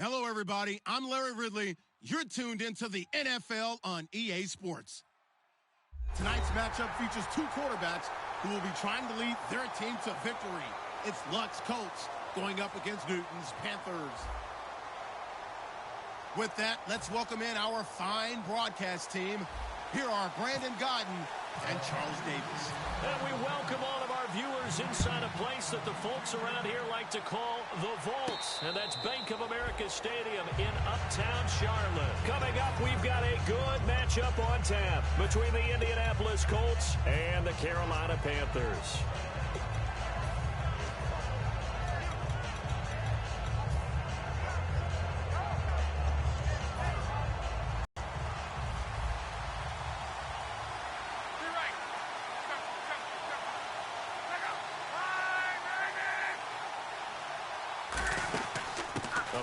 Hello, everybody. I'm Larry Ridley. You're tuned into the NFL on EA Sports. Tonight's matchup features two quarterbacks who will be trying to lead their team to victory. It's Luck's Colts going up against Newton's Panthers. With that, let's welcome in our fine broadcast team. Here are Brandon Godden and Charles Davis. And we welcome all of our viewers inside a place that the folks around here like to call the Vault. And that's Bank of America Stadium in Uptown Charlotte. Coming up, we've got a good matchup on tap between the Indianapolis Colts and the Carolina Panthers.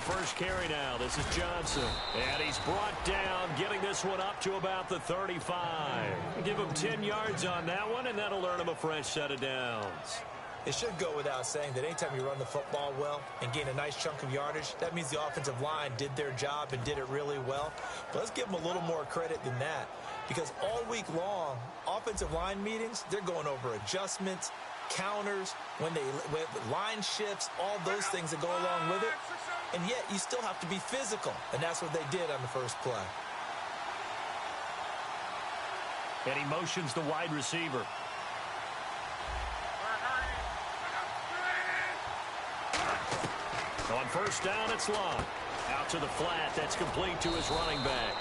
First carry now. This is Johnson. And he's brought down, getting this one up to about the 35. Give him 10 yards on that one, and that'll earn him a fresh set of downs. It should go without saying that anytime you run the football well and gain a nice chunk of yardage, that means the offensive line did their job and did it really well. But let's give them a little more credit than that, because all week long, offensive line meetings, they're going over adjustments, counters, when line shifts, all those things that go along with it. And yet, you still have to be physical. And that's what they did on the first play. And he motions the wide receiver. On first down, it's Long. Out to the flat. That's complete to his running back.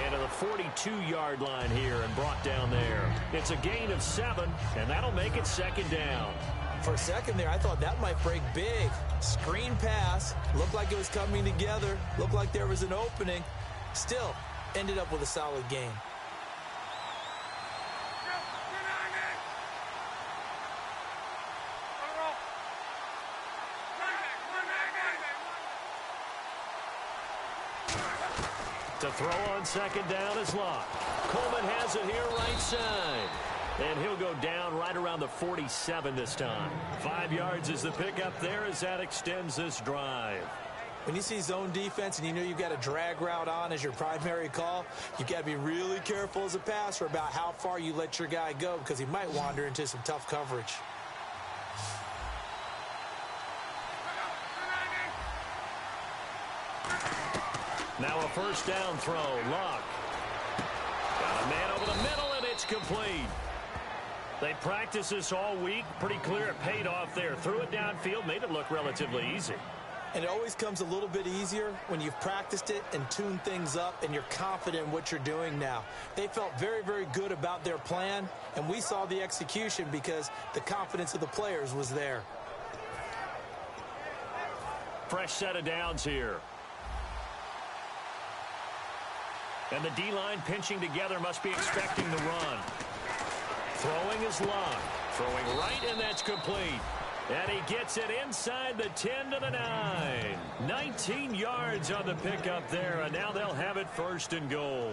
And to the 42-yard line here and brought down there. It's a gain of 7, and that'll make it second down. For a second there, I thought that might break big. Screen pass. Looked like it was coming together. Looked like there was an opening. Still, ended up with a solid gain. To throw on second down is Locke. Coleman has it here right side. And he'll go down right around the 47 this time. 5 yards is the pickup there as that extends this drive. When you see zone defense and you know you've got a drag route on as your primary call, you've got to be really careful as a passer about how far you let your guy go, because he might wander into some tough coverage. Now a first down throw. Locke. Got a man over the middle, and it's complete. They practiced this all week. Pretty clear it paid off there. Threw it downfield, made it look relatively easy. And it always comes a little bit easier when you've practiced it and tuned things up and you're confident in what you're doing now. They felt very, very good about their plan, and we saw the execution because the confidence of the players was there. Fresh set of downs here. And the D-line pinching together, must be expecting the run. Throwing is Locke. Throwing right, and that's complete. And he gets it inside the 10 to the 9. 19 yards on the pickup there, and now they'll have it first and goal.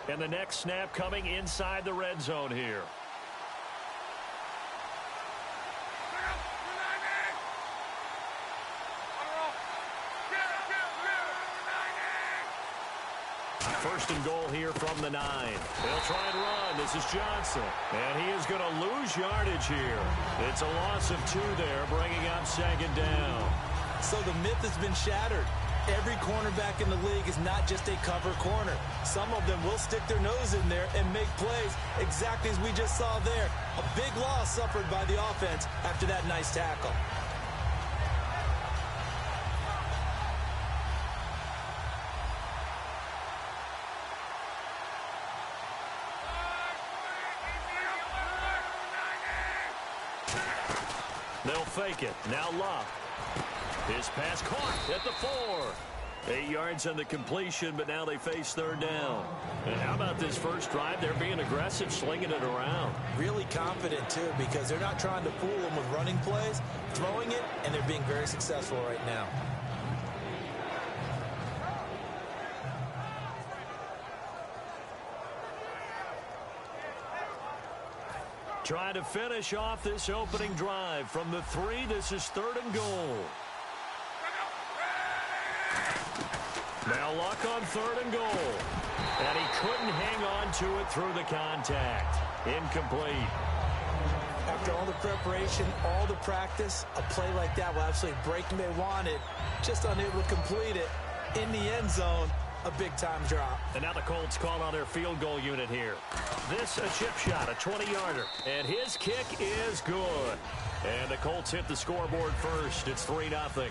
And the next snap coming inside the red zone here. First and goal here from the 9. They'll try and run. This is Johnson. And he is going to lose yardage here. It's a loss of 2 there, bringing up second down. So the myth has been shattered. Every cornerback in the league is not just a cover corner. Some of them will stick their nose in there and make plays exactly as we just saw there. A big loss suffered by the offense after that nice tackle. They'll fake it. Now Locke. His pass caught at the 4. 8 yards on the completion, but now they face third down. And how about this first drive? They're being aggressive, slinging it around. Really confident, too, because they're not trying to fool them with running plays, throwing it, and they're being very successful right now. Trying to finish off this opening drive from the 3. This is 3rd and goal. Now Luck on 3rd and goal. And he couldn't hang on to it through the contact. Incomplete. After all the preparation, all the practice, a play like that will absolutely break them. They want it, just unable to complete it. In the end zone, a big-time drop. And now the Colts call on their field goal unit here. This a chip shot, a 20-yarder. And his kick is good. And the Colts hit the scoreboard first. It's 3-0.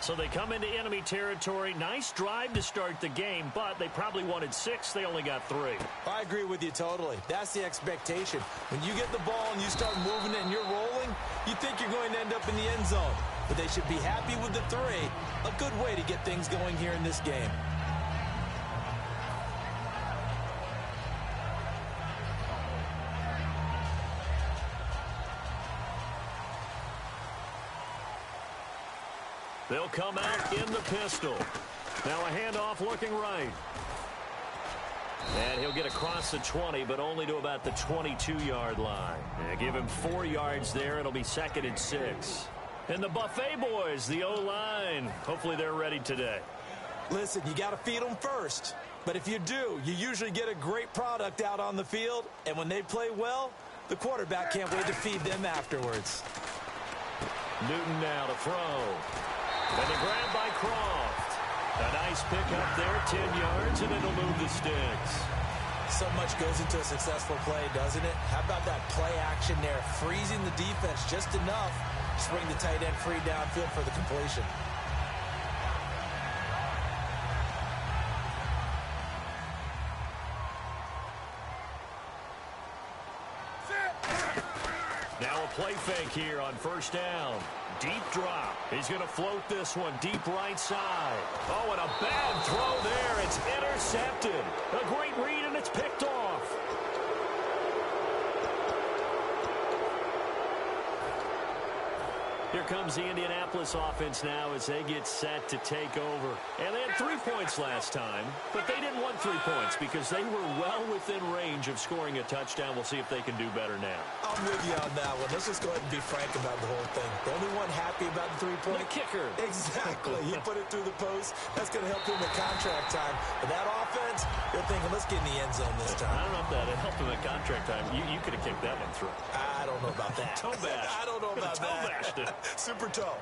So they come into enemy territory. Nice drive to start the game, but they probably wanted 6. They only got 3. I agree with you totally. That's the expectation. When you get the ball and you start moving it and you're rolling, you think you're going to end up in the end zone. But they should be happy with the 3. A good way to get things going here in this game. They'll come out in the pistol. Now a handoff looking right. And he'll get across the 20, but only to about the 22-yard line. And give him 4 yards there. It'll be 2nd and 6. And the Buffet boys, the O-line, hopefully they're ready today. Listen, you got to feed them first. But if you do, you usually get a great product out on the field. And when they play well, the quarterback can't wait to feed them afterwards. Newton now to throw. And the grab by Croft. A nice pickup there, 10 yards, and it'll move the sticks. So much goes into a successful play, doesn't it? How about that play action there, freezing the defense just enough to bring the tight end free downfield for the completion. Now a play fake here on 1st down. Deep drop. He's going to float this one deep right side. Oh, and a bad throw there. It's intercepted. A great read, and it's picked off. Here comes the Indianapolis offense now as they get set to take over. And they had 3 points last time, but they didn't want 3 points because they were well within range of scoring a touchdown. We'll see if they can do better now. I'm with you on that one. Let's just go ahead and be frank about the whole thing. The only one happy about the 3-point? The kicker. Exactly. He put it through the post. That's going to help him at contract time. But that offense, they're thinking, let's get in the end zone this time. I don't know if that helped him at contract time. You could have kicked that one through. I don't know about that. Toe bash. I don't know about Toe that. bashed it. Super toe.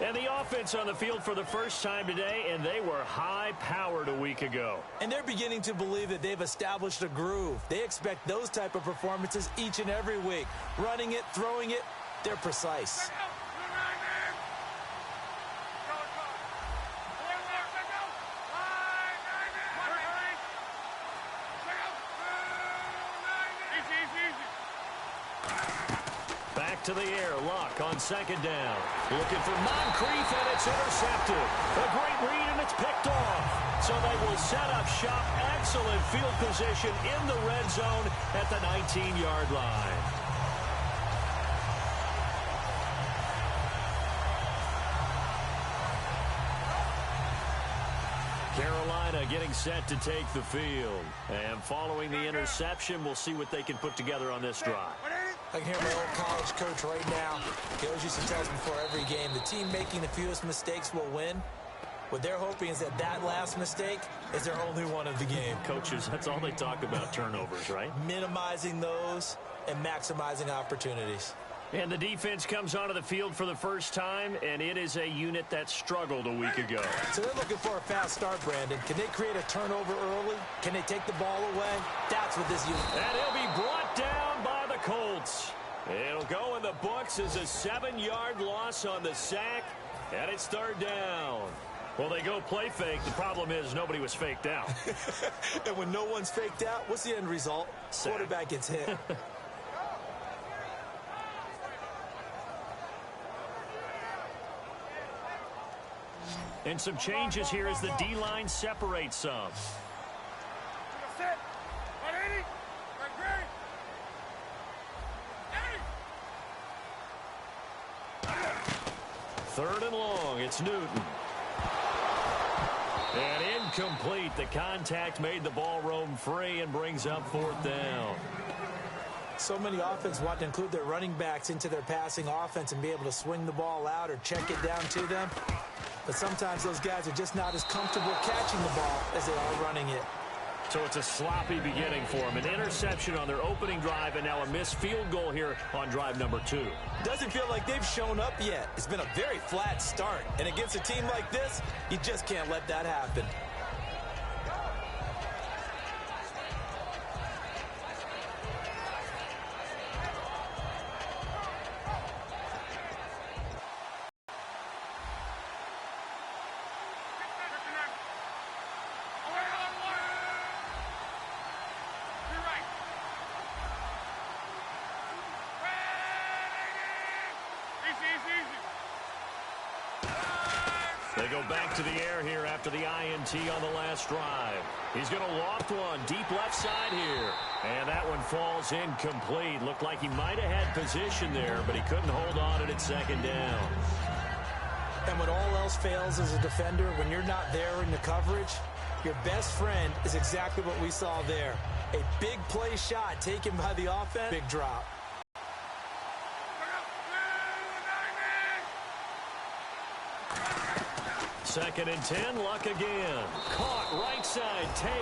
And the offense on the field for the first time today, and they were high-powered a week ago. And they're beginning to believe that they've established a groove. They expect those type of performances each and every week. Running it, throwing it, they're precise. To the air, Luck on 2nd down. Looking for Moncrief, and it's intercepted. A great read, and it's picked off. So they will set up shop. Excellent field position in the red zone at the 19-yard line. Carolina getting set to take the field. And following the interception, we'll see what they can put together on this drive. I can hear my old college coach right now. He always used to tell us before every game, the team making the fewest mistakes will win. What they're hoping is that that last mistake is their only one of the game. Coaches, that's all they talk about, turnovers, right? Minimizing those and maximizing opportunities. And the defense comes onto the field for the first time, and it is a unit that struggled a week ago. So they're looking for a fast start, Brandon. Can they create a turnover early? Can they take the ball away? That's what this unit... And he'll be brought down by the Colts. It'll go in the books as a 7-yard loss on the sack, and it's 3rd down. Well, they go play fake. The problem is nobody was faked out. And when no one's faked out, what's the end result? Sack. Quarterback gets hit. And some changes here as the D-line separates some. Third and long, it's Newton. And incomplete. The contact made the ball roam free and brings up 4th down. So many offenses want to include their running backs into their passing offense and be able to swing the ball out or check it down to them. But sometimes those guys are just not as comfortable catching the ball as they are running it. So it's a sloppy beginning for them. An interception on their opening drive and now a missed field goal here on drive number 2. Doesn't feel like they've shown up yet. It's been a very flat start. And against a team like this, you just can't let that happen. They go back to the air here after the INT on the last drive. He's going to loft one deep left side here. And that one falls incomplete. Looked like he might have had position there, but he couldn't hold on at second down. And when all else fails as a defender, when you're not there in the coverage, your best friend is exactly what we saw there. A big play shot taken by the offense, big drop. Second and 10, Luck again. Caught right side, Tate.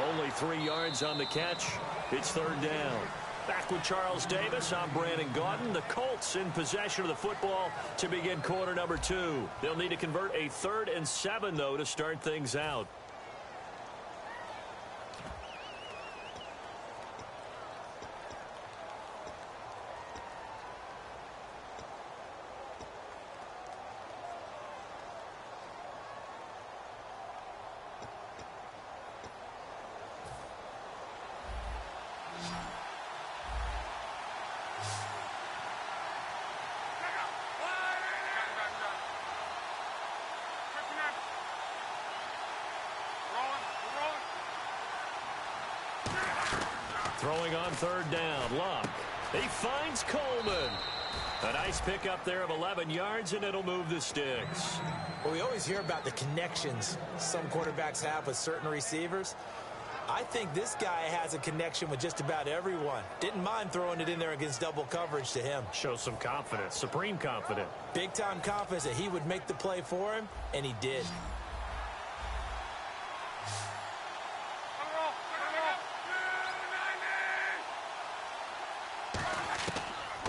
Only 3 yards on the catch. It's third down. Back with Charles Davis, I'm Brandon Gaudin. The Colts in possession of the football to begin quarter number 2. They'll need to convert a 3rd and 7, though, to start things out. Throwing on third down, Luck. He finds Coleman. A nice pickup there of 11 yards, and it'll move the sticks. Well, we always hear about the connections some quarterbacks have with certain receivers. I think this guy has a connection with just about everyone. Didn't mind throwing it in there against double coverage to him. Shows some confidence, supreme confidence. Big-time confidence that he would make the play for him, and he did.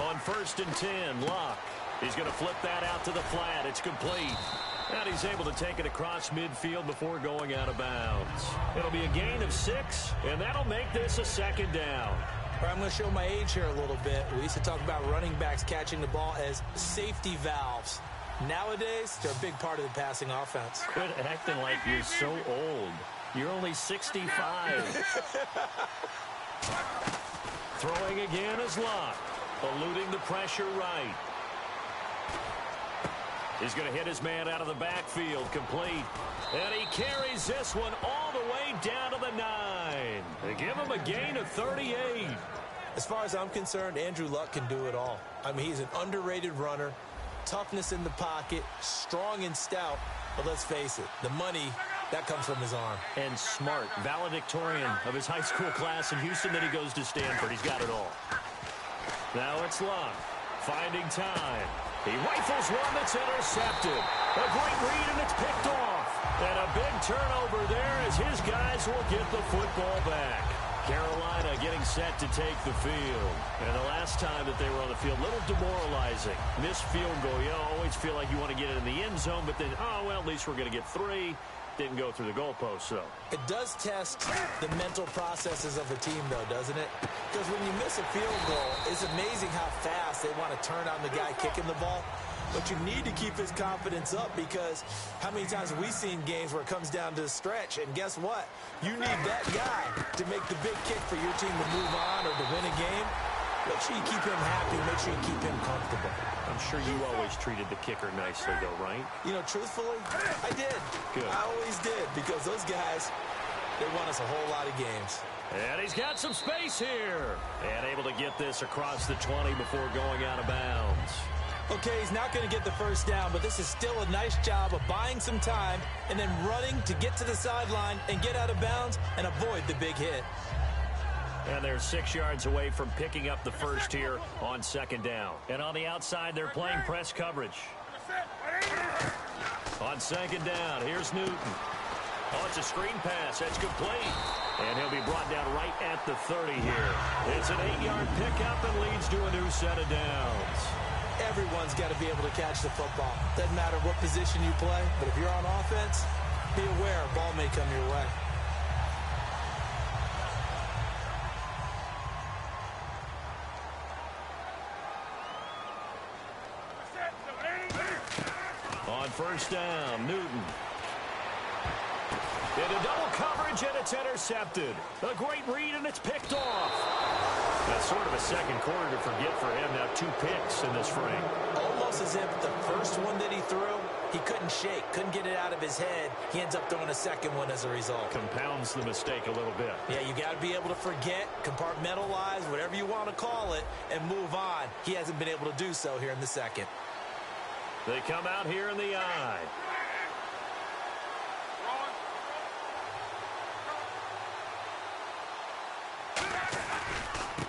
On 1st and 10, Luck. He's going to flip that out to the flat. It's complete. And he's able to take it across midfield before going out of bounds. It'll be a gain of 6, and that'll make this a second down. I'm going to show my age here a little bit. We used to talk about running backs catching the ball as safety valves. Nowadays, they're a big part of the passing offense. Quit acting like you're so old. You're only 65. Throwing again is Luck. Eluding the pressure right. He's going to hit his man out of the backfield, complete. And he carries this one all the way down to the 9. They give him a gain of 38. As far as I'm concerned, Andrew Luck can do it all. I mean, he's an underrated runner, toughness in the pocket, strong and stout. But let's face it, the money, that comes from his arm. And smart, valedictorian of his high school class in Houston. Then he goes to Stanford. He's got it all. Now it's Luck, finding time. He rifles one that's intercepted. A great read, and it's picked off. And a big turnover there as his guys will get the football back. Carolina getting set to take the field. And the last time that they were on the field, a little demoralizing. Missed field goal. You always feel like you want to get it in the end zone, but then, oh, well, at least we're going to get 3. Didn't go through the goalpost, though. It does test the mental processes of a team, though, doesn't it? Because when you miss a field goal, it's amazing how fast they want to turn on the guy kicking the ball. But you need to keep his confidence up, because how many times have we seen games where it comes down to the stretch, and guess what? You need that guy to make the big kick for your team to move on or to win a game. Make sure you keep him happy. Make sure you keep him comfortable. I'm sure you always treated the kicker nicely, though, right? You know, truthfully, I did. Good. I always did, because those guys, they won us a whole lot of games. And he's got some space here. And able to get this across the 20 before going out of bounds. Okay, he's not going to get the first down, but this is still a nice job of buying some time and then running to get to the sideline and get out of bounds and avoid the big hit. And they're 6 yards away from picking up the first here on second down. And on the outside, they're playing press coverage. On second down, here's Newton. Oh, it's a screen pass. That's complete. And he'll be brought down right at the 30 here. It's an 8-yard pickup and leads to a new set of downs. Everyone's got to be able to catch the football. Doesn't matter what position you play, but if you're on offense, be aware a ball may come your way. On first down, Newton. Into double coverage, and it's intercepted. A great read, and it's picked off. That's sort of a second quarter to forget for him. Now 2 picks in this frame. Almost as if the first one that he threw, he couldn't shake, couldn't get it out of his head. He ends up throwing a second one as a result. Compounds the mistake a little bit. Yeah, you got to be able to forget, compartmentalize, whatever you want to call it, and move on. He hasn't been able to do so here in the second. They come out here in the eye.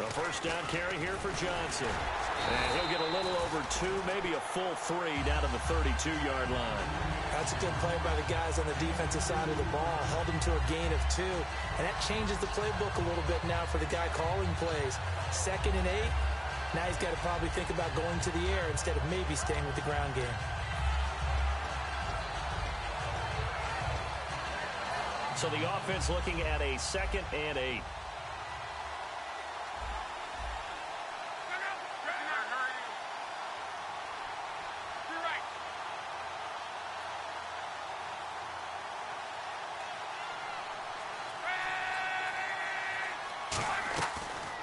A first down carry here for Johnson. And he'll get a little over 2, maybe a full 3 down to the 32-yard line. That's a good play by the guys on the defensive side of the ball. Held him to a gain of 2. And that changes the playbook a little bit now for the guy calling plays. 2nd and 8. Now he's got to probably think about going to the air instead of maybe staying with the ground game. So the offense looking at a 2nd and 8.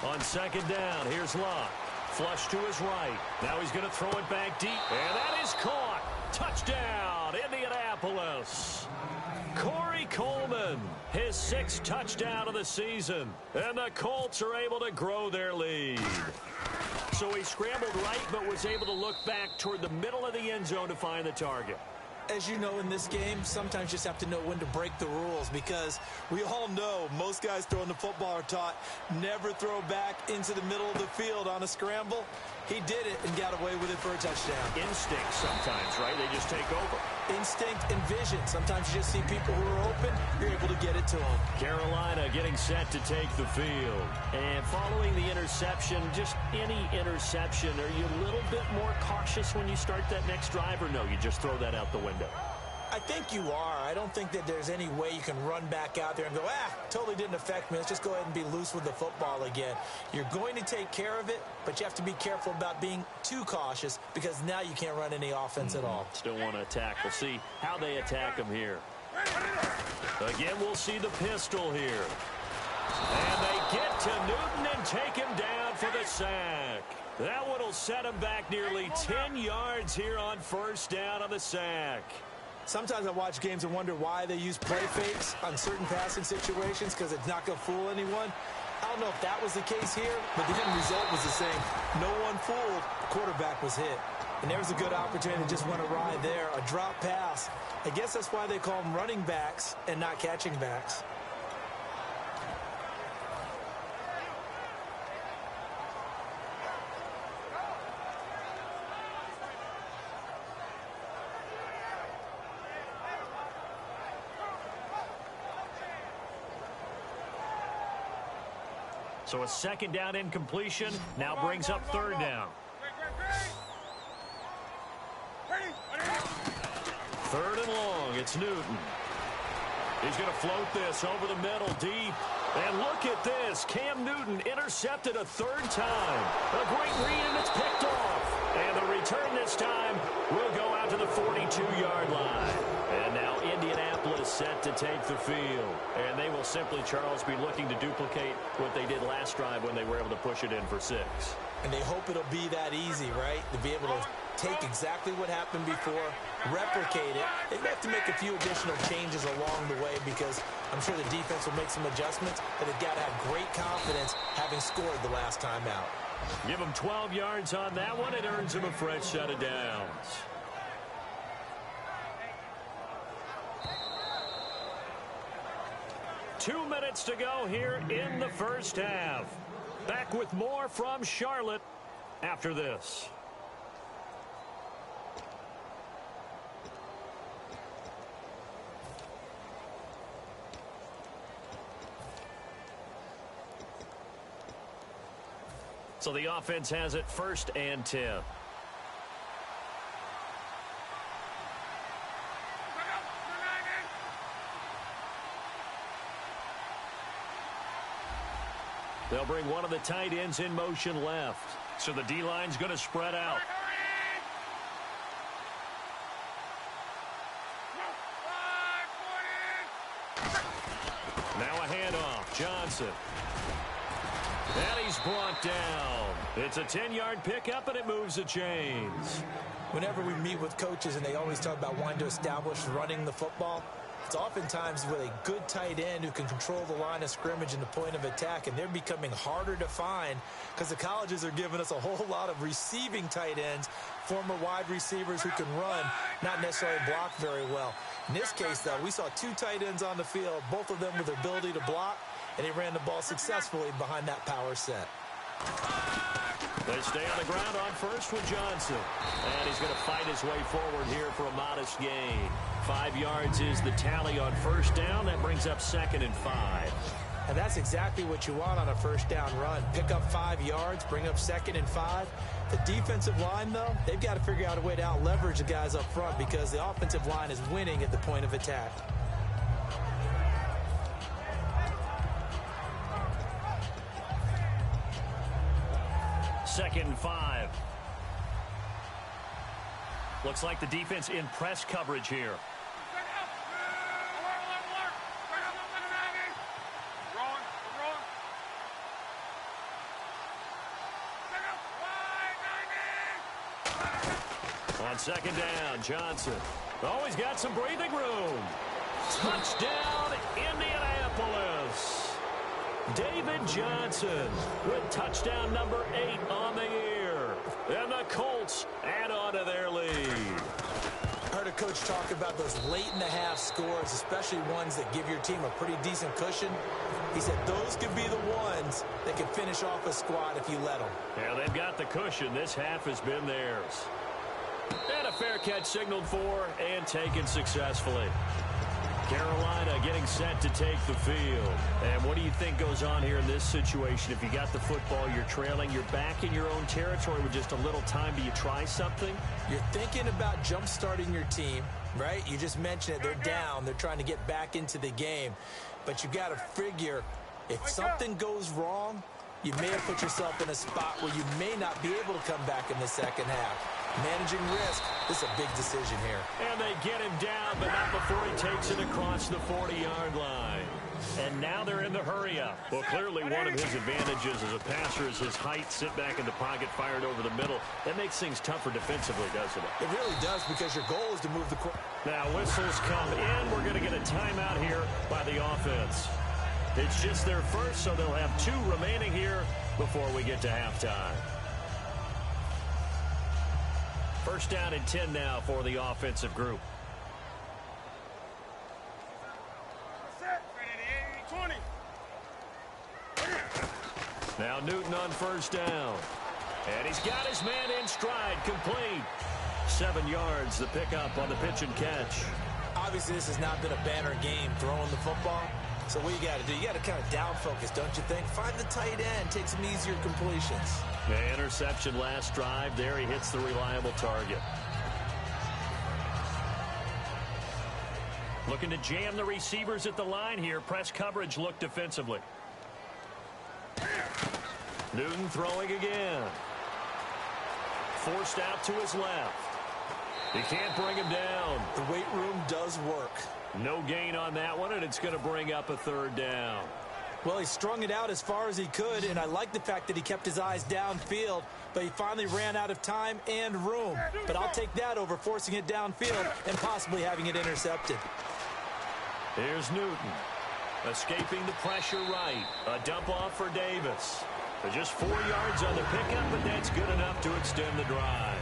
On second down, here's Locke. Flush to his right. Now he's going to throw it back deep. And that is caught. Touchdown, Indianapolis. Corey Coleman, his 6th touchdown of the season. And the Colts are able to grow their lead. So he scrambled right, but was able to look back toward the middle of the end zone to find the target. As you know, in this game, sometimes you just have to know when to break the rules, because we all know most guys throwing the football are taught never throw back into the middle of the field on a scramble. He did it and got away with it for a touchdown. Instinct sometimes, right? They just take over. Instinct and vision. Sometimes you just see people who are open, you're able to get it to them. Carolina getting set to take the field. And following the interception, just any interception, are you a little bit more cautious when you start that next drive, or no, you just throw that out the window? I think you are. I don't think that there's any way you can run back out there and go, totally didn't affect me. Let's just go ahead and be loose with the football again. You're going to take care of it, but you have to be careful about being too cautious, because now you can't run any offense at all. Still want to attack. We'll see how they attack him here. Again, we'll see the pistol here. And they get to Newton and take him down for the sack. That one will set him back nearly 10 yards here on first down on the sack. Sometimes I watch games and wonder why they use play fakes on certain passing situations, because it's not going to fool anyone. I don't know if that was the case here, but the end result was the same. No one fooled. The quarterback was hit. And there was a good opportunity to just went awry there. A drop pass. I guess that's why they call them running backs and not catching backs. So a second down incompletion now brings up third down. Third and long, it's Newton. He's going to float this over the middle deep. And look at this. Cam Newton intercepted a 3rd time. A great read, and it's picked off. And the return this time will go out to the 42-yard line. And now Indianapolis set to take the field. And they will simply, Charles, be looking to duplicate what they did last drive when they were able to push it in for 6. And they hope it'll be that easy, right? To be able to take exactly what happened before, replicate it. They may have to make a few additional changes along the way, because I'm sure the defense will make some adjustments, but they've got to have great confidence having scored the last time out. Give them 12 yards on that one. It earns them a fresh set of downs. 2 minutes to go here in the first half. Back with more from Charlotte after this. So the offense has it 1st and 10. They'll bring one of the tight ends in motion left. So the D-line's going to spread out. Now a handoff. Johnson. And he's brought down. It's a 10-yard pickup, and it moves the chains. Whenever we meet with coaches and they always talk about wanting to establish running the football, it's oftentimes with a good tight end who can control the line of scrimmage and the point of attack, and they're becoming harder to find because the colleges are giving us a whole lot of receiving tight ends, former wide receivers who can run, not necessarily block very well. In this case, though, we saw 2 tight ends on the field, both of them with the ability to block, and he ran the ball successfully behind that power set. They stay on the ground on first with Johnson. And he's going to fight his way forward here for a modest gain. 5 yards is the tally on first down. That brings up 2nd and 5. And that's exactly what you want on a first down run. Pick up 5 yards, bring up 2nd and 5. The defensive line, though, they've got to figure out a way to out-leverage the guys up front because the offensive line is winning at the point of attack. Second and 5. Looks like the defense in press coverage here. On 2nd down, Johnson. Oh, he's got some breathing room. Touchdown, Indianapolis. David Johnson with touchdown number 8 on the year. And the Colts add on to their lead. I heard a coach talk about those late-in-the-half scores, especially ones that give your team a pretty decent cushion. He said those could be the ones that can finish off a squad if you let them. Yeah, they've got the cushion. This half has been theirs. And a fair catch signaled for and taken successfully. Carolina getting set to take the field. And what do you think goes on here in this situation? If you got the football, you're trailing, you're back in your own territory with just a little time. Do you try something? You're thinking about jump-starting your team, right? You just mentioned it. They're down. They're trying to get back into the game. But you got to figure if something goes wrong, you may have put yourself in a spot where you may not be able to come back in the second half. Managing risk, this is a big decision here. And they get him down, but not before he takes it across the 40-yard line. And now they're in the hurry-up. Well, clearly one of his advantages as a passer is his height, sit back in the pocket, fired over the middle. That makes things tougher defensively, doesn't it? It really does because your goal is to move the quarterback. Now whistles come in. We're going to get a timeout here by the offense. It's just their first, so they'll have 2 remaining here before we get to halftime. First down and 10 now for the offensive group. Now Newton on first down. And he's got his man in stride, complete. 7 yards, the pickup on the pitch and catch. Obviously, this has not been a banner game throwing the football. So what you got to do, you got to kind of down focus, don't you think? Find the tight end, take some easier completions. The interception last drive. There he hits the reliable target. Looking to jam the receivers at the line here. Press coverage look defensively. Newton throwing again. Forced out to his left. He can't bring him down. The weight room does work. No gain on that one, and it's going to bring up a 3rd down. Well, he strung it out as far as he could, and I like the fact that he kept his eyes downfield, but he finally ran out of time and room. But I'll take that over forcing it downfield and possibly having it intercepted. Here's Newton. Escaping the pressure right. A dump off for Davis. Just 4 yards on the pickup, but that's good enough to extend the drive.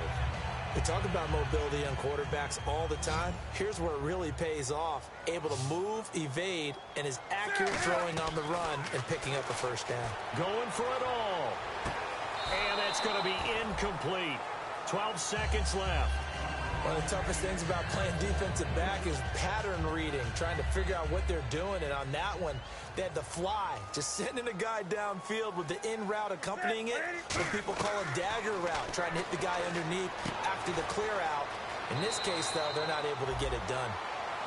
We talk about mobility on quarterbacks all the time. Here's where it really pays off. Able to move, evade, and is accurate throwing on the run and picking up a first down. Going for it all. And that's going to be incomplete. 12 seconds left. One of the toughest things about playing defensive back is pattern reading, trying to figure out what they're doing. And on that one, they had the fly, just sending a guy downfield with the in route accompanying it, what people call a dagger route, trying to hit the guy underneath after the clear out. In this case, though, they're not able to get it done.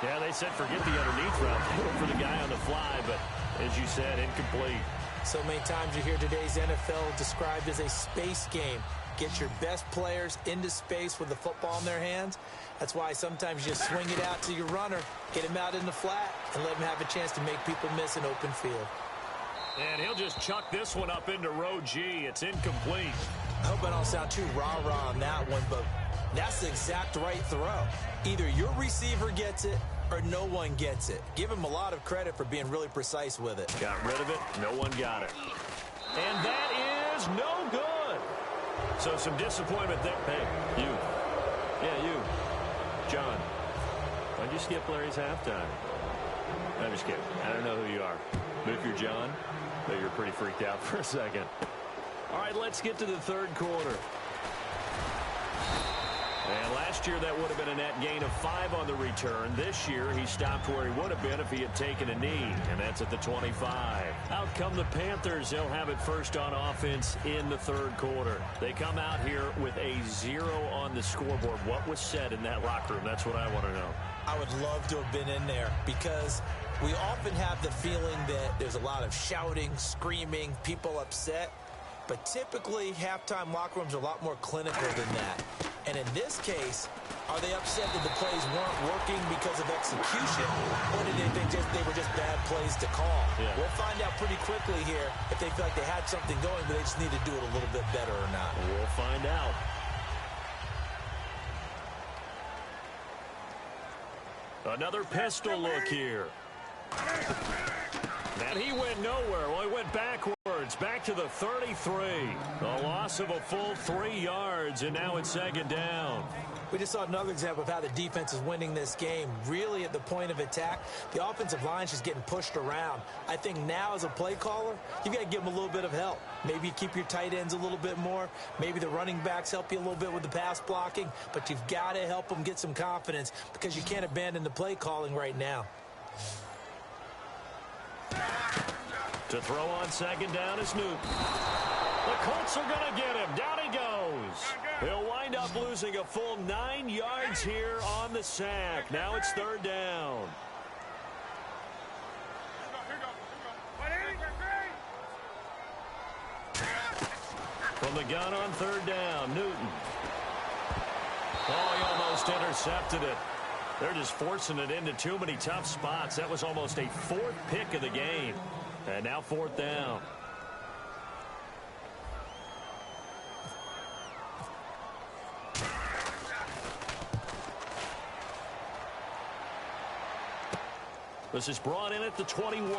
Yeah, they said forget the underneath route. Go for the guy on the fly, but as you said, incomplete. So many times you hear today's NFL described as a space game. Get your best players into space with the football in their hands. That's why sometimes you swing it out to your runner, get him out in the flat, and let him have a chance to make people miss an open field. And he'll just chuck this one up into row G. It's incomplete. I hope I don't sound too rah-rah on that one, but that's the exact right throw. Either your receiver gets it or no one gets it. Give him a lot of credit for being really precise with it. Got rid of it. No one got it. And that is no good. So some disappointment there. Hey, you. Yeah, you. John. Why'd you skip Larry's halftime? I'm just kidding. I don't know who you are. But if you're John, though you're pretty freaked out for a second. All right, let's get to the third quarter. And last year, that would have been a net gain of 5 on the return. This year, he stopped where he would have been if he had taken a knee, and that's at the 25. Out come the Panthers. They'll have it first on offense in the third quarter. They come out here with a 0 on the scoreboard. What was said in that locker room? That's what I want to know. I would love to have been in there because we often have the feeling that there's a lot of shouting, screaming, people upset. But typically, halftime locker rooms are a lot more clinical than that. And in this case, are they upset that the plays weren't working because of execution, or did they think they were just bad plays to call? Yeah. We'll find out pretty quickly here if they feel like they had something going, but they just need to do it a little bit better or not. We'll find out. Another pistol look here. And he went nowhere. Well, he went backwards, back to the 33. A loss of a full 3 yards, and now it's second down. We just saw another example of how the defense is winning this game. Really at the point of attack, the offensive line is just getting pushed around. I think now as a play caller, you've got to give them a little bit of help. Maybe you keep your tight ends a little bit more. Maybe the running backs help you a little bit with the pass blocking. But you've got to help them get some confidence because you can't abandon the play calling right now. To throw on second down is Newton. The Colts are going to get him. Down he goes. He'll wind up losing a full 9 yards here on the sack. Now it's third down. From the gun on third down, Newton. Oh, he almost intercepted it. They're just forcing it into too many tough spots. That was almost a 4th pick of the game. And now 4th down. This is brought in at the 21.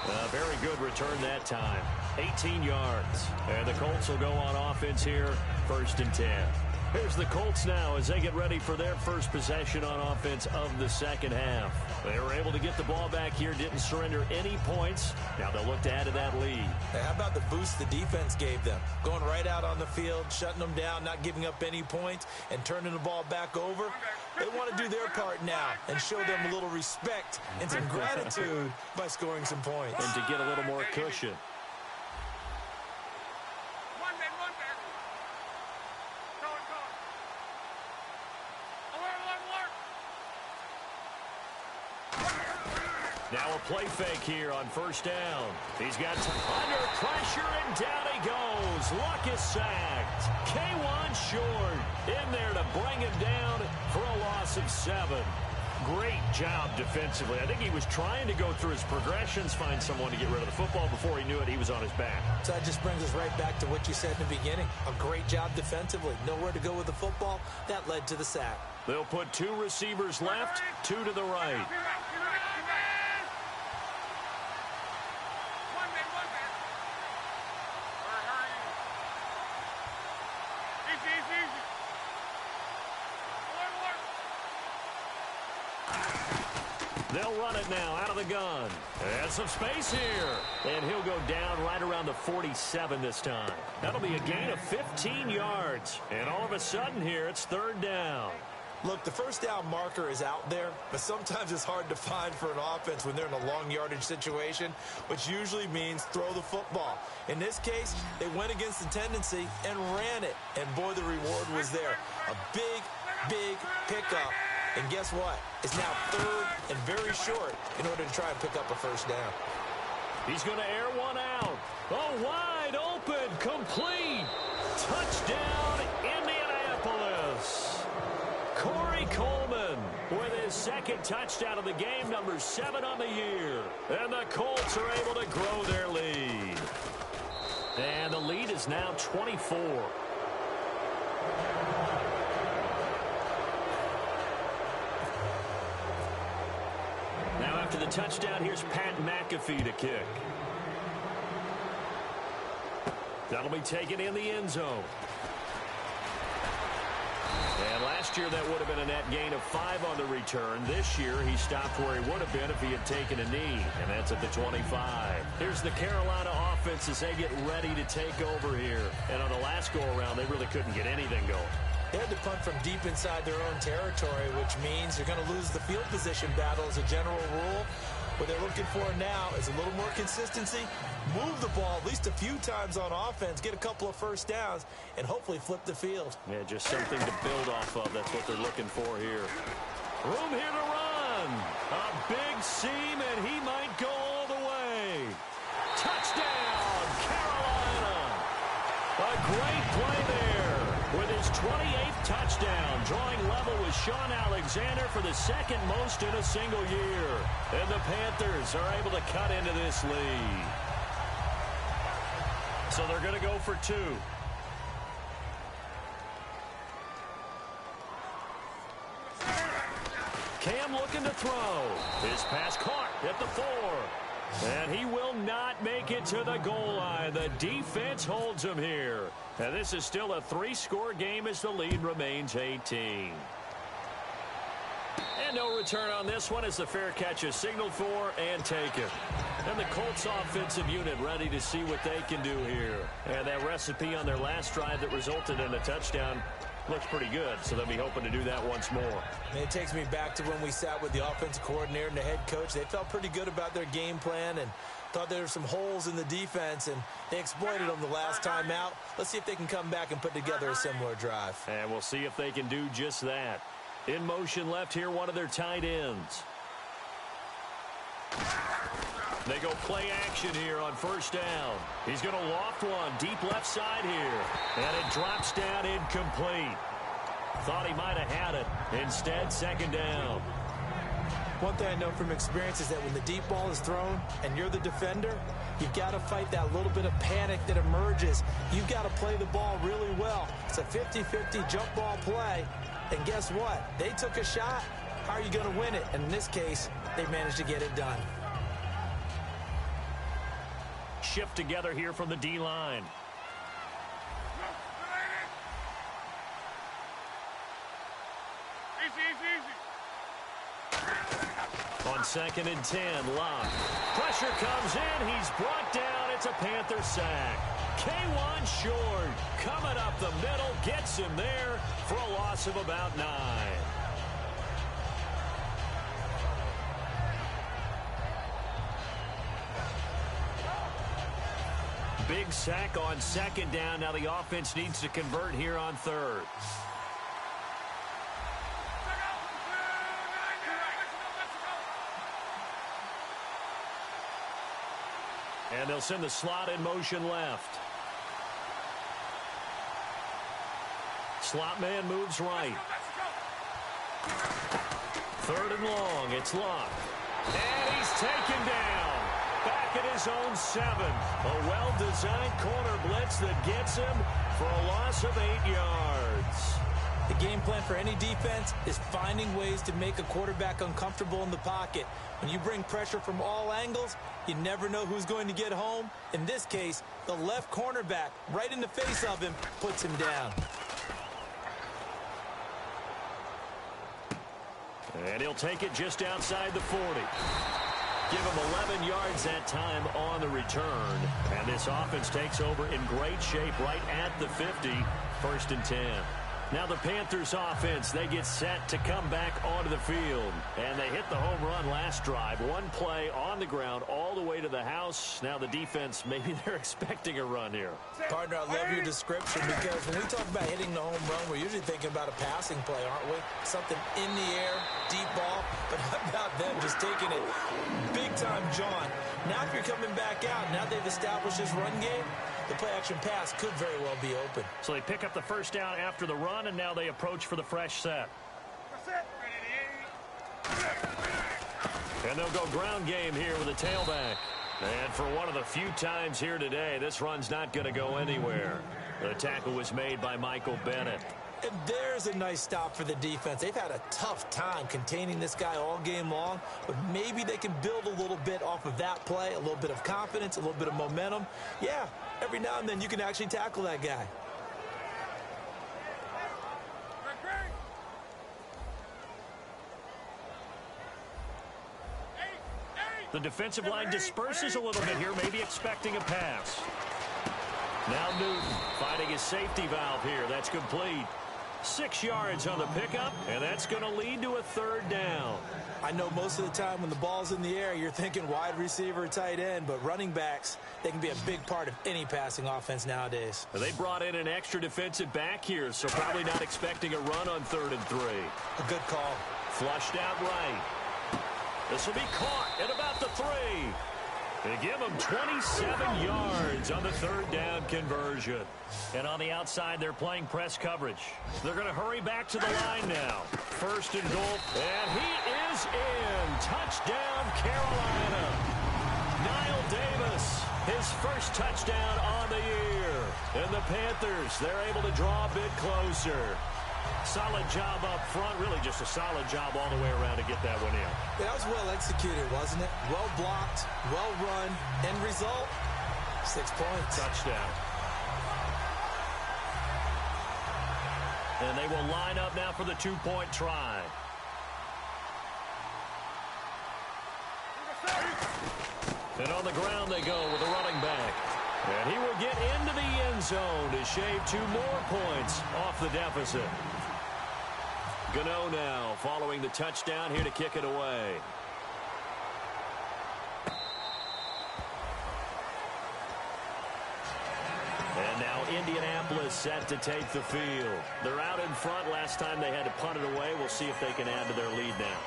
A very good return that time. 18 yards. And the Colts will go on offense here, 1st and 10. Here's the Colts now as they get ready for their first possession on offense of the second half. They were able to get the ball back here, didn't surrender any points. Now they'll look to add to that lead. Hey, how about the boost the defense gave them? Going right out on the field, shutting them down, not giving up any points, and turning the ball back over. They want to do their part now and show them a little respect and some gratitude by scoring some points. And to get a little more cushion. Now a play fake here on first down. He's got under pressure, and down he goes. Luck is sacked. K1 short in there to bring him down for a loss of 7. Great job defensively. I think he was trying to go through his progressions, find someone to get rid of the football. Before he knew it, he was on his back. So that just brings us right back to what you said in the beginning. A great job defensively. Nowhere to go with the football. That led to the sack. They'll put 2 receivers left, 2 to the right. They'll run it now out of the gun. And some space here. And he'll go down right around the 47 this time. That'll be a gain of 15 yards. And all of a sudden here, it's third down. Look, the first down marker is out there, but sometimes it's hard to find for an offense when they're in a long yardage situation, which usually means throw the football. In this case, they went against the tendency and ran it. And boy, the reward was there. A big, big pickup. And guess what? It's now third and very short in order to try and pick up a first down. He's going to air one out. Oh, wide open, complete. Touchdown, Indianapolis. Corey Coleman with his second touchdown of the game, number 7 on the year. And the Colts are able to grow their lead. And the lead is now 24. Now after the touchdown, here's Pat McAfee to kick. That'll be taken in the end zone. And last year, that would have been a net gain of 5 on the return. This year, he stopped where he would have been if he had taken a knee, and that's at the 25. Here's the Carolina offense as they get ready to take over here. And on the last go-around, they really couldn't get anything going. They had to punt from deep inside their own territory, which means you're going to lose the field position battle as a general rule. What they're looking for now is a little more consistency, move the ball at least a few times on offense, get a couple of first downs, and hopefully flip the field. Yeah, just something to build off of. That's what they're looking for here. Room here to run. A big seam, and he might go all the way. Touchdown, Carolina. A great play there with his 28th touchdown, drawing level with Sean Alexander for the second most in a single year. And the Panthers are able to cut into this lead. So they're going to go for 2. Cam looking to throw. His pass caught at the 4. And he will not make it to the goal line. The defense holds him here. And this is still a 3-score game as the lead remains 18. And no return on this one as the fair catch is signaled for and taken. And the Colts offensive unit ready to see what they can do here. And that recipe on their last drive that resulted in a touchdown looks pretty good, so they'll be hoping to do that once more. And it takes me back to when we sat with the offensive coordinator and the head coach. They felt pretty good about their game plan and thought there were some holes in the defense, and they exploited them the last time out. Let's see if they can come back and put together a similar drive. And we'll see if they can do just that. In motion left here, one of their tight ends. They go play action here on first down. He's going to loft one deep left side here. And it drops down incomplete. Thought he might have had it. Instead, second down. One thing I know from experience is that when the deep ball is thrown and you're the defender, you've got to fight that little bit of panic that emerges. You've got to play the ball really well. It's a 50-50 jump ball play. And guess what? They took a shot. How are you going to win it? And in this case, they managed to get it done. Shift together here from the D-line. On 2nd and 10, Locke. Pressure comes in. He's brought down. It's a Panther sack. K1 Short coming up the middle. Gets him there for a loss of about 9. Big sack on 2nd down. Now the offense needs to convert here on 3rd. And they'll send the slot in motion left. Slot man moves right. 3rd and long. It's Locke. And he's taken down. Back at his own 7. A well-designed corner blitz that gets him for a loss of 8 yards. The game plan for any defense is finding ways to make a quarterback uncomfortable in the pocket. When you bring pressure from all angles, you never know who's going to get home. In this case, the left cornerback, right in the face of him, puts him down. And he'll take it just outside the 40. Give him 11 yards that time on the return. And this offense takes over in great shape right at the 50, 1st and 10. Now the Panthers offense, they get set to come back onto the field. And they hit the home run last drive. One play on the ground all the way to the house. Now the defense, maybe they're expecting a run here. Partner, I love your description because when we talk about hitting the home run, we're usually thinking about a passing play, aren't we? Something in the air, deep ball. But how about them just taking it big time, John? Now if you're coming back out, now they've established this run game, the play-action pass could very well be open. So they pick up the first down after the run, and now they approach for the fresh set. And they'll go ground game here with a tailback. And for one of the few times here today, this run's not going to go anywhere. The tackle was made by Michael Bennett. And there's a nice stop for the defense. They've had a tough time containing this guy all game long, but maybe they can build a little bit off of that play, a little bit of confidence, a little bit of momentum. Yeah, every now and then you can actually tackle that guy. The defensive line disperses a little bit here, maybe expecting a pass. Now Newton finding his safety valve here. That's complete. 6 yards on the pickup, and that's going to lead to a 3rd down. I know most of the time when the ball's in the air, you're thinking wide receiver, tight end, but running backs, they can be a big part of any passing offense nowadays. They brought in an extra defensive back here, so probably not expecting a run on 3rd and 3. A good call. Flushed out right. This will be caught at about the 3. They give him 27 yards on the 3rd down conversion. And on the outside, they're playing press coverage. They're going to hurry back to the line now. 1st and goal. And he is in. Touchdown, Carolina. Niall Davis, his first touchdown on the year. And the Panthers, they're able to draw a bit closer. Solid job up front. Really just a solid job all the way around to get that one in. Yeah, that was well executed, wasn't it? Well blocked, well run. End result, 6 points. Touchdown. And they will line up now for the 2-point try. And on the ground they go with the running back. And he will get into the end zone to shave 2 more points off the deficit. Gano now following the touchdown here to kick it away. And now Indianapolis set to take the field. They're out in front. Last time they had to punt it away. We'll see if they can add to their lead now.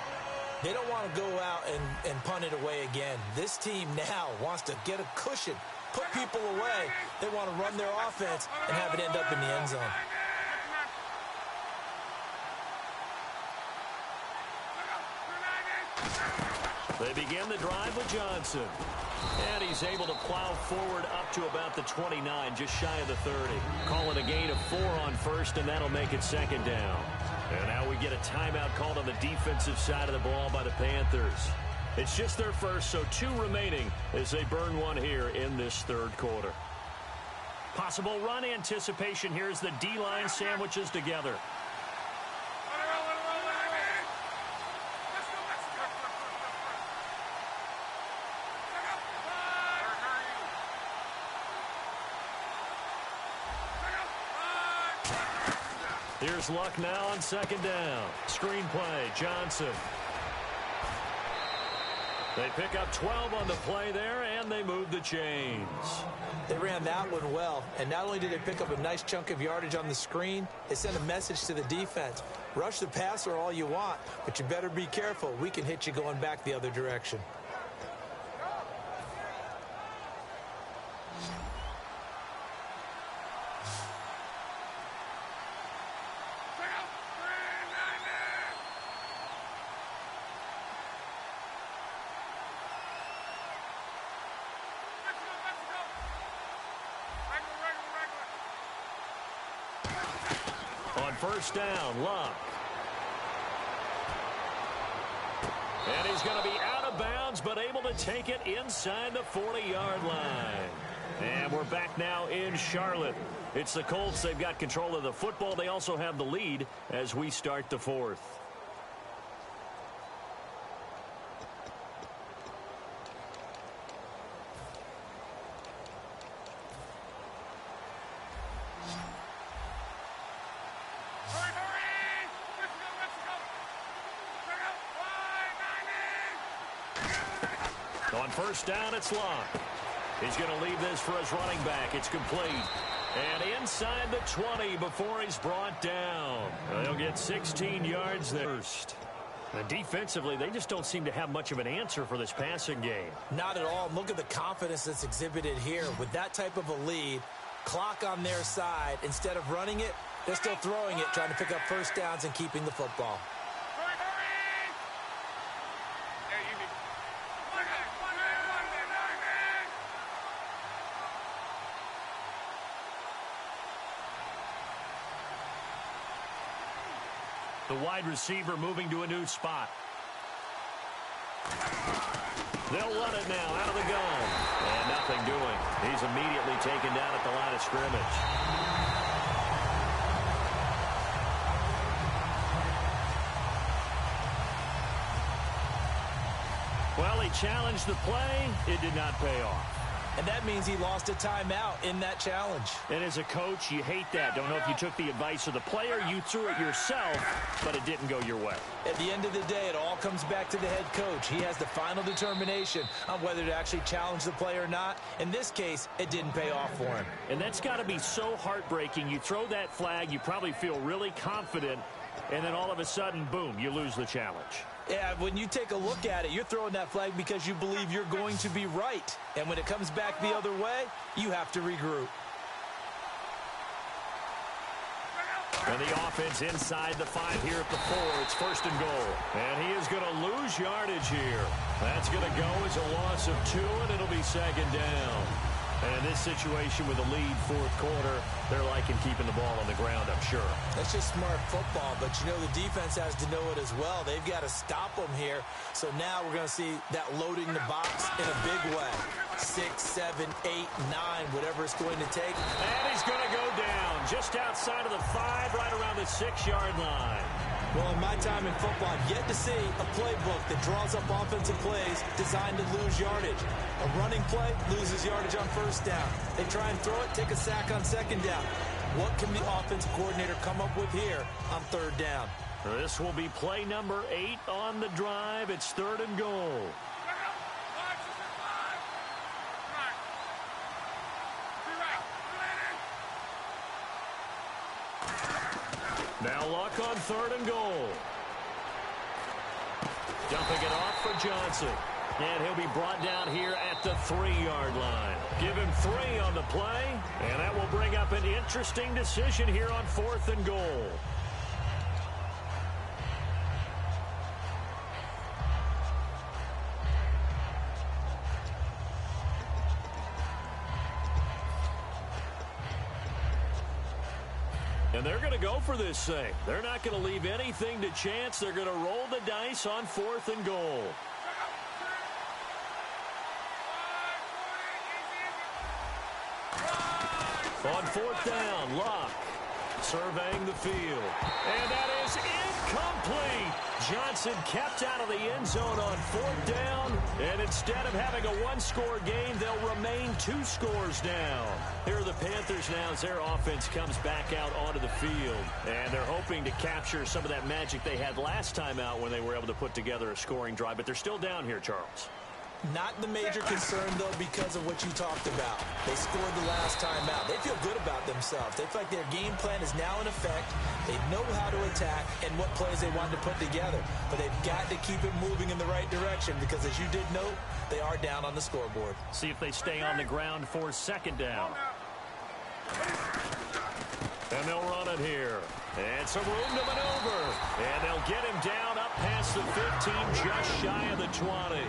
They don't want to go out and punt it away again. This team now wants to get a cushion, put people away. They want to run their offense and have it end up in the end zone. They begin the drive with Johnson. And he's able to plow forward up to about the 29, just shy of the 30. Call it a gain of 4 on 1st, and that'll make it 2nd down. And now we get a timeout called on the defensive side of the ball by the Panthers. It's just their first, so 2 remaining as they burn one here in this 3rd quarter. Possible run anticipation here as the D-line sandwiches together. Here's Luck now on 2nd down. Screen play, Johnson. They pick up 12 on the play there, and they move the chains. They ran that one well, and not only did they pick up a nice chunk of yardage on the screen, they sent a message to the defense. Rush the passer all you want, but you better be careful. We can hit you going back the other direction. On 1st down, Luck. And he's going to be out of bounds, but able to take it inside the 40-yard line. And we're back now in Charlotte. It's the Colts. They've got control of the football. They also have the lead as we start the 4th. On first down, it's Locke. He's going to leave this for his running back. It's complete. And inside the 20 before he's brought down. They'll get 16 yards there. First. And defensively, they just don't seem to have much of an answer for this passing game. Not at all. Look at the confidence that's exhibited here. With that type of a lead, clock on their side, instead of running it, they're still throwing it, trying to pick up first downs and keeping the football. The wide receiver moving to a new spot. They'll run it now out of the gun. And nothing doing. He's immediately taken down at the line of scrimmage. Well, he challenged the play. It did not pay off. And that means he lost a timeout in that challenge. And as a coach, you hate that. Don't know if you took the advice of the player, you threw it yourself, but it didn't go your way. At the end of the day, it all comes back to the head coach. He has the final determination on whether to actually challenge the play or not. In this case, it didn't pay off for him. And that's got to be so heartbreaking. You throw that flag, you probably feel really confident, and then all of a sudden, boom, you lose the challenge. Yeah, when you take a look at it, you're throwing that flag because you believe you're going to be right. And when it comes back the other way, you have to regroup. And the offense inside the 5 here at the 4. It's first and goal. And he is going to lose yardage here. That's going to go as a loss of 2, and it'll be second down. And in this situation with a lead fourth quarter, they're liking keeping the ball on the ground, I'm sure. That's just smart football, but you know the defense has to know it as well. They've got to stop them here. So now we're going to see that loading the box in a big way. 6, 7, 8, 9, whatever it's going to take. And he's going to go down just outside of the 5, right around the 6-yard line. Well, in my time in football, I've yet to see a playbook that draws up offensive plays designed to lose yardage. A running play loses yardage on first down. They try and throw it, take a sack on second down. What can the offensive coordinator come up with here on third down? This will be play number 8 on the drive. It's third and goal. Now Luck on third and goal. Dumping it off for Johnson. And he'll be brought down here at the 3-yard line. Give him 3 on the play. And that will bring up an interesting decision here on fourth and goal. And they're going to go for this thing. They're not going to leave anything to chance. They're going to roll the dice on fourth and goal. On fourth down, Locke surveying the field. And that is incomplete. Johnson kept out of the end zone on fourth down. And instead of having a one-score game, they'll remain 2 scores down. Here are the Panthers now as their offense comes back out onto the field. And they're hoping to capture some of that magic they had last time out when they were able to put together a scoring drive. But they're still down here, Charles. Not the major concern, though, because of what you talked about. They scored the last time out. They feel good about themselves. They feel like their game plan is now in effect. They know how to attack and what plays they want to put together. But they've got to keep it moving in the right direction because, as you did note, they are down on the scoreboard. See if they stay on the ground for second down. And they'll run it here. And some room to maneuver. And they'll get him down up past the 15, just shy of the 20.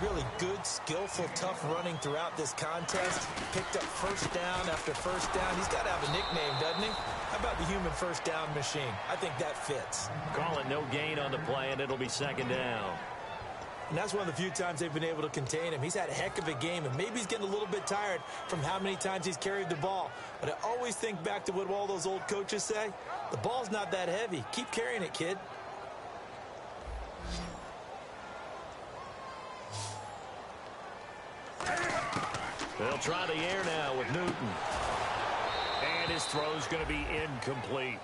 Really good, skillful, tough running throughout this contest. Picked up first down after first down. He's got to have a nickname, doesn't he? How about the human first down machine? I think that fits. Call it no gain on the play, and it'll be second down. And that's one of the few times they've been able to contain him. He's had a heck of a game, and maybe he's getting a little bit tired from how many times he's carried the ball. But I always think back to what all those old coaches say. The ball's not that heavy. Keep carrying it, kid. They'll try the air now with Newton. And his throw's going to be incomplete.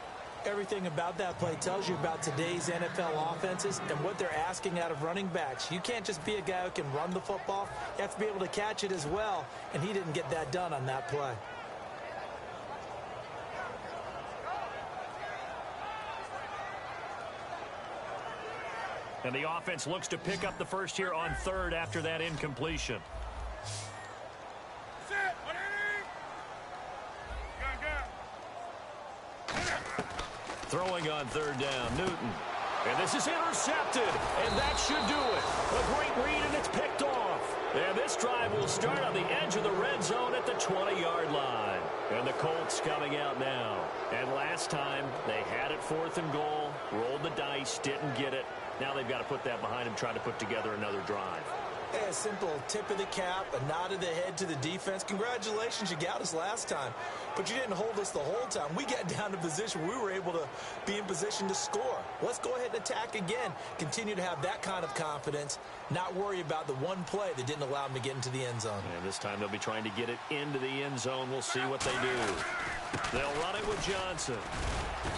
Everything about that play tells you about today's NFL offenses and what they're asking out of running backs. You can't just be a guy who can run the football. You have to be able to catch it as well, and he didn't get that done on that play. And the offense looks to pick up the first here on third after that incompletion. Throwing on third down, Newton. And this is intercepted, and that should do it. A great read, and it's picked off. And this drive will start on the edge of the red zone at the 20-yard line. And the Colts coming out now. And last time, they had it 4th and goal, rolled the dice, didn't get it. Now they've got to put that behind them, try to put together another drive. A simple tip of the cap, a nod of the head to the defense. Congratulations, you got us last time. But you didn't hold us the whole time. We got down to position. We were able to be in position to score. Let's go ahead and attack again. Continue to have that kind of confidence. Not worry about the one play that didn't allow them to get into the end zone. And this time they'll be trying to get it into the end zone. We'll see what they do. They'll run it with Johnson.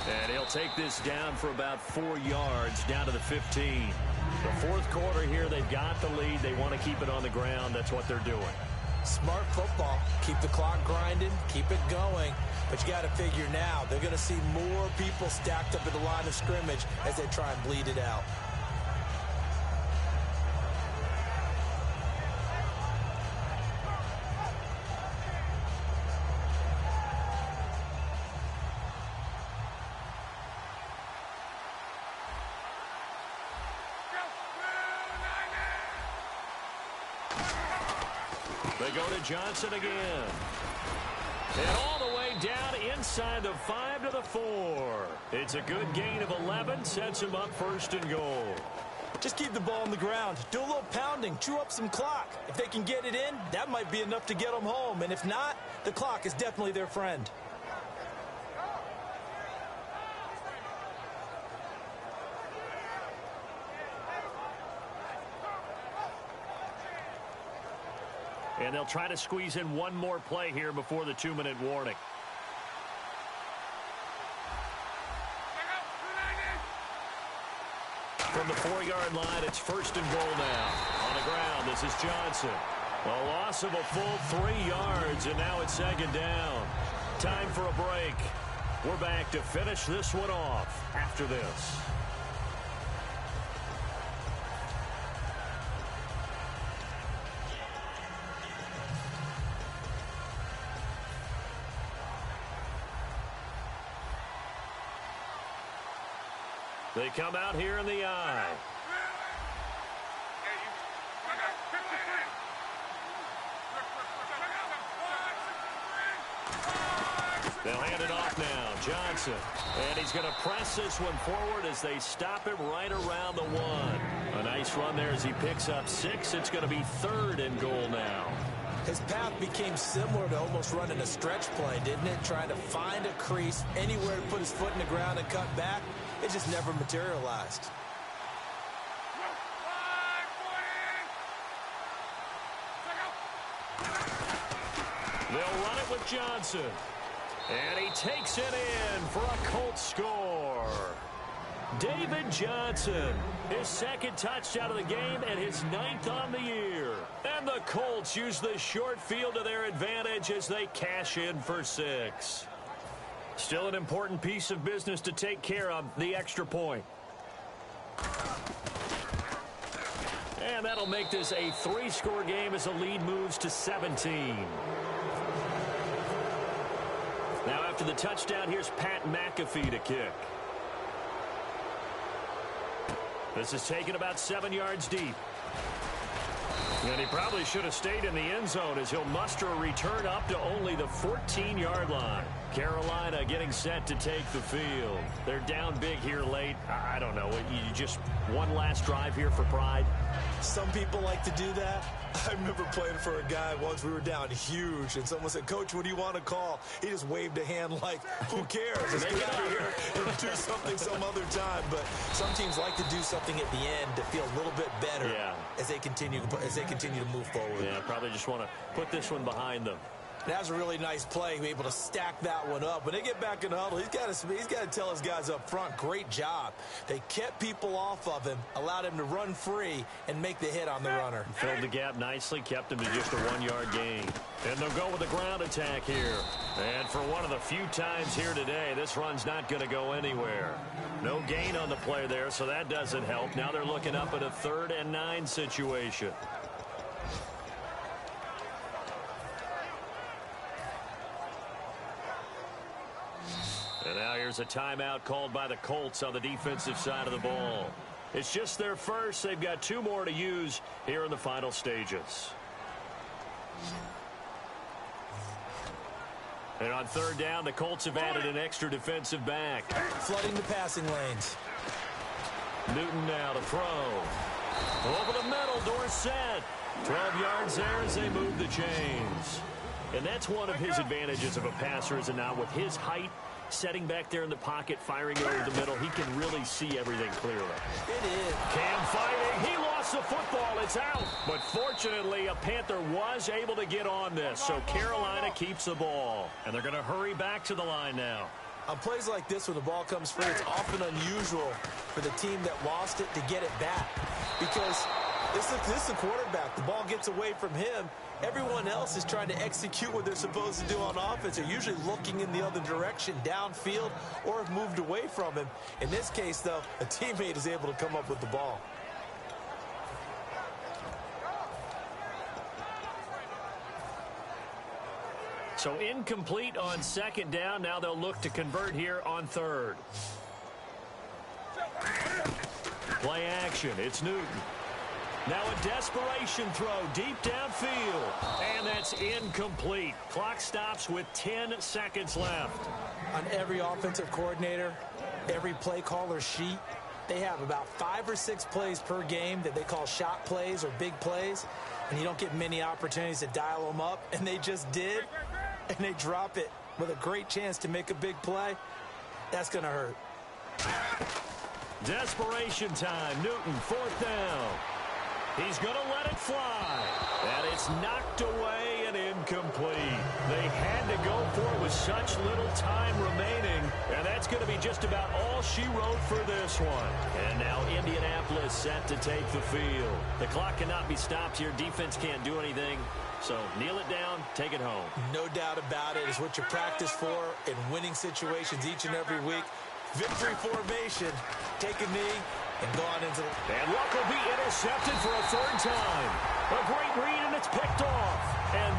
And he'll take this down for about 4 yards, down to the 15. The fourth quarter here, they've got the lead. They want to keep it on the ground. That's what they're doing. Smart football. Keep the clock grinding. Keep it going. But you got to figure now, they're going to see more people stacked up at the line of scrimmage as they try and bleed it out. They go to Johnson again. And all the way down inside the 5 to the 4. It's a good gain of 11, sets him up 1st and goal. Just keep the ball on the ground. Do a little pounding. Chew up some clock. If they can get it in, that might be enough to get them home. And if not, the clock is definitely their friend. And they'll try to squeeze in one more play here before the 2-minute warning. From the 4-yard line, it's 1st and goal now. On the ground, this is Johnson. A loss of a full 3 yards, and now it's 2nd down. Time for a break. We're back to finish this one off after this. They come out here in the eye. They'll hand it off now. Johnson. And he's going to press this one forward as they stop him right around the 1. A nice run there as he picks up 6. It's going to be 3rd and goal now. His path became similar to almost running a stretch play, didn't it? Trying to find a crease, anywhere to put his foot in the ground and cut back. It just never materialized. They'll run it with Johnson. And he takes it in for a Colts score. David Johnson, his 2nd touchdown of the game and his 9th on the year. And the Colts use the short field to their advantage as they cash in for 6. Still an important piece of business to take care of, the extra point. And that'll make this a 3-score game as the lead moves to 17. Now after the touchdown, here's Pat McAfee to kick. This is taken about 7 yards deep. And he probably should have stayed in the end zone as he'll muster a return up to only the 14-yard line. Carolina getting set to take the field. They're down big here late. I don't know. You just one last drive here for pride? Some people like to do that. I remember playing for a guy once. We were down huge, and someone said, "Coach, what do you want to call?" He just waved a hand like, who cares? Let's get out of here and do something some other time. But some teams like to do something at the end to feel a little bit better as they continue to move forward. Yeah, probably just want to put this one behind them. That's a really nice play, able to stack that one up. When they get back in the huddle, he's got to tell his guys up front, great job. They kept people off of him, allowed him to run free, and make the hit on the runner. Filled the gap nicely, kept him to just a 1-yard gain. And they'll go with the ground attack here. And for one of the few times here today, this run's not going to go anywhere. No gain on the play there, so that doesn't help. Now they're looking up at a 3rd and 9 situation. And now here's a timeout called by the Colts on the defensive side of the ball. It's just their first. They've got 2 more to use here in the final stages. And on 3rd down, the Colts have added an extra defensive back. Flooding the passing lanes. Newton now to throw. Over the middle, Dorsett. 12 yards there as they move the chains. And that's one of his advantages of a passer, is it not? With his height, setting back there in the pocket, firing over the middle, he can really see everything clearly. It is. Cam fighting. He lost the football. It's out. But fortunately, a Panther was able to get on this. So Carolina keeps the ball. And they're going to hurry back to the line now. On plays like this, when the ball comes free, it's often unusual for the team that lost it to get it back. Because this is a quarterback. The ball gets away from him. Everyone else is trying to execute what they're supposed to do on offense. They're usually looking in the other direction, downfield, or have moved away from him. In this case, though, a teammate is able to come up with the ball. So incomplete on 2nd down. Now they'll look to convert here on 3rd. Play action. It's Newton. Now a desperation throw deep downfield. And that's incomplete. Clock stops with 10 seconds left. On every offensive coordinator, every play caller sheet, they have about 5 or 6 plays per game that they call shot plays or big plays. And you don't get many opportunities to dial them up. And they just did. And they drop it with a great chance to make a big play. That's going to hurt. Desperation time. Newton, 4th down. He's going to let it fly. And it's knocked away and incomplete. They had to go for it with such little time remaining. And that's going to be just about all she wrote for this one. And now Indianapolis set to take the field. The clock cannot be stopped here. Defense can't do anything. So kneel it down, take it home. No doubt about it. It's what you practice for in winning situations each and every week. Victory formation. Take a knee and go on into the... And Luck will be intercepted for a 3rd time. A great read, and it's picked off. And